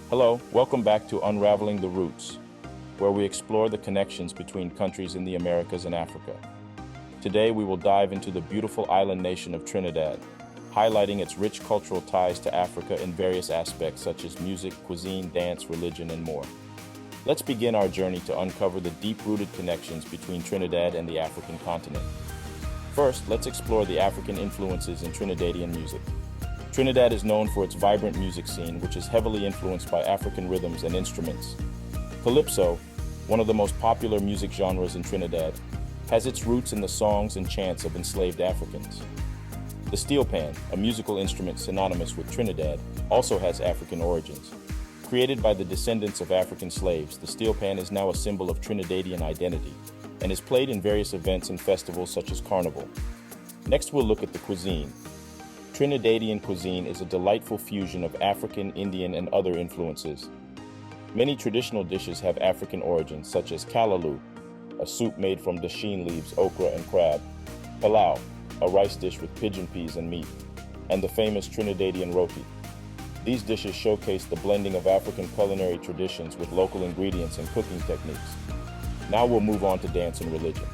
Hello, welcome back to Unraveling the Roots, where we explore the connections between countries in the Americas and Africa. Today we will dive into the beautiful island nation of Trinidad, highlighting its rich cultural ties to Africa in various aspects such as music, cuisine, dance, religion, and more. Let's begin our journey to uncover the deep-rooted connections between Trinidad and the African continent. First, let's explore the African influences in Trinidadian music. Trinidad is known for its vibrant music scene, which is heavily influenced by African rhythms and instruments. Calypso, one of the most popular music genres in Trinidad, has its roots in the songs and chants of enslaved Africans. The steel pan, a musical instrument synonymous with Trinidad, also has African origins. Created by the descendants of African slaves, the steel pan is now a symbol of Trinidadian identity and is played in various events and festivals such as Carnival. Next, we'll look at the cuisine. Trinidadian cuisine is a delightful fusion of African, Indian, and other influences. Many traditional dishes have African origins, such as callaloo, a soup made from dasheen leaves, okra, and crab, palau, a rice dish with pigeon peas and meat, and the famous Trinidadian roti. These dishes showcase the blending of African culinary traditions with local ingredients and cooking techniques. Now we'll move on to dance and religion.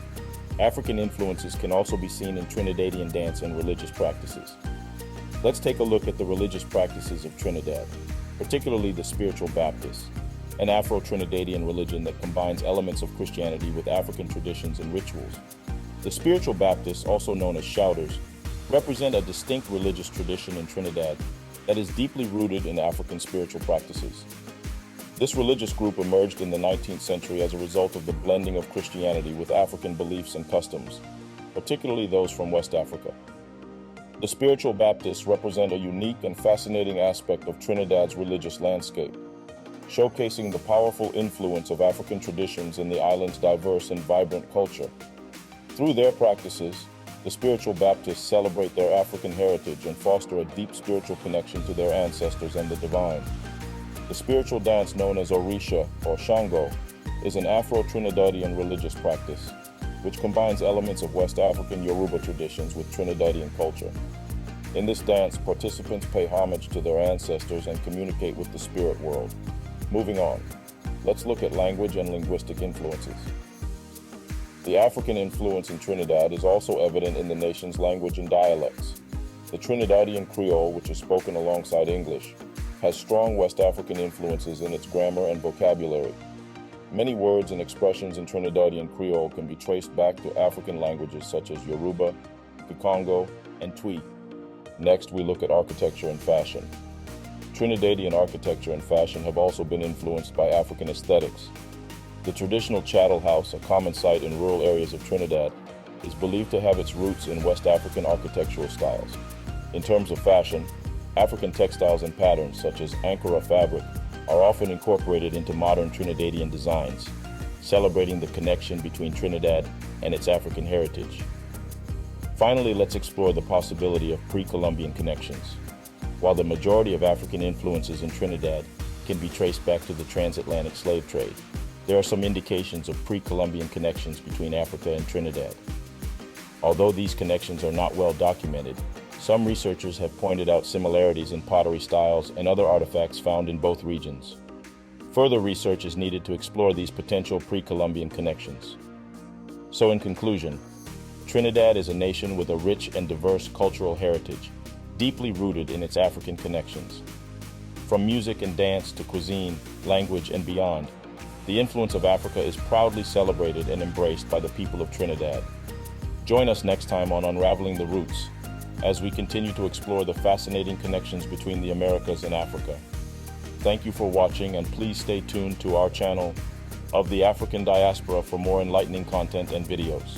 African influences can also be seen in Trinidadian dance and religious practices. Let's take a look at the religious practices of Trinidad, particularly the Spiritual Baptists, an Afro-Trinidadian religion that combines elements of Christianity with African traditions and rituals. The Spiritual Baptists, also known as shouters, represent a distinct religious tradition in Trinidad that is deeply rooted in African spiritual practices. This religious group emerged in the 19th century as a result of the blending of Christianity with African beliefs and customs, particularly those from West Africa. The Spiritual Baptists represent a unique and fascinating aspect of Trinidad's religious landscape, showcasing the powerful influence of African traditions in the island's diverse and vibrant culture. Through their practices, the Spiritual Baptists celebrate their African heritage and foster a deep spiritual connection to their ancestors and the divine. The spiritual dance known as Orisha, or Shango, is an Afro-Trinidadian religious practice, which combines elements of West African Yoruba traditions with Trinidadian culture. In this dance, participants pay homage to their ancestors and communicate with the spirit world. Moving on, let's look at language and linguistic influences. The African influence in Trinidad is also evident in the nation's language and dialects. The Trinidadian Creole, which is spoken alongside English, has strong West African influences in its grammar and vocabulary. Many words and expressions in Trinidadian Creole can be traced back to African languages such as Yoruba, Kikongo, and Twi. Next, we look at architecture and fashion. Trinidadian architecture and fashion have also been influenced by African aesthetics. The traditional chattel house, a common sight in rural areas of Trinidad, is believed to have its roots in West African architectural styles. In terms of fashion, African textiles and patterns such as Ankara fabric are often incorporated into modern Trinidadian designs, celebrating the connection between Trinidad and its African heritage. Finally, let's explore the possibility of pre-Columbian connections. While the majority of African influences in Trinidad can be traced back to the transatlantic slave trade, there are some indications of pre-Columbian connections between Africa and Trinidad. Although these connections are not well documented, some researchers have pointed out similarities in pottery styles and other artifacts found in both regions. Further research is needed to explore these potential pre-Columbian connections. So in conclusion, Trinidad is a nation with a rich and diverse cultural heritage, deeply rooted in its African connections. From music and dance to cuisine, language, and beyond, the influence of Africa is proudly celebrated and embraced by the people of Trinidad. Join us next time on Unraveling the Roots, as we continue to explore the fascinating connections between the Americas and Africa. Thank you for watching, and please stay tuned to our channel of the African Diaspora for more enlightening content and videos.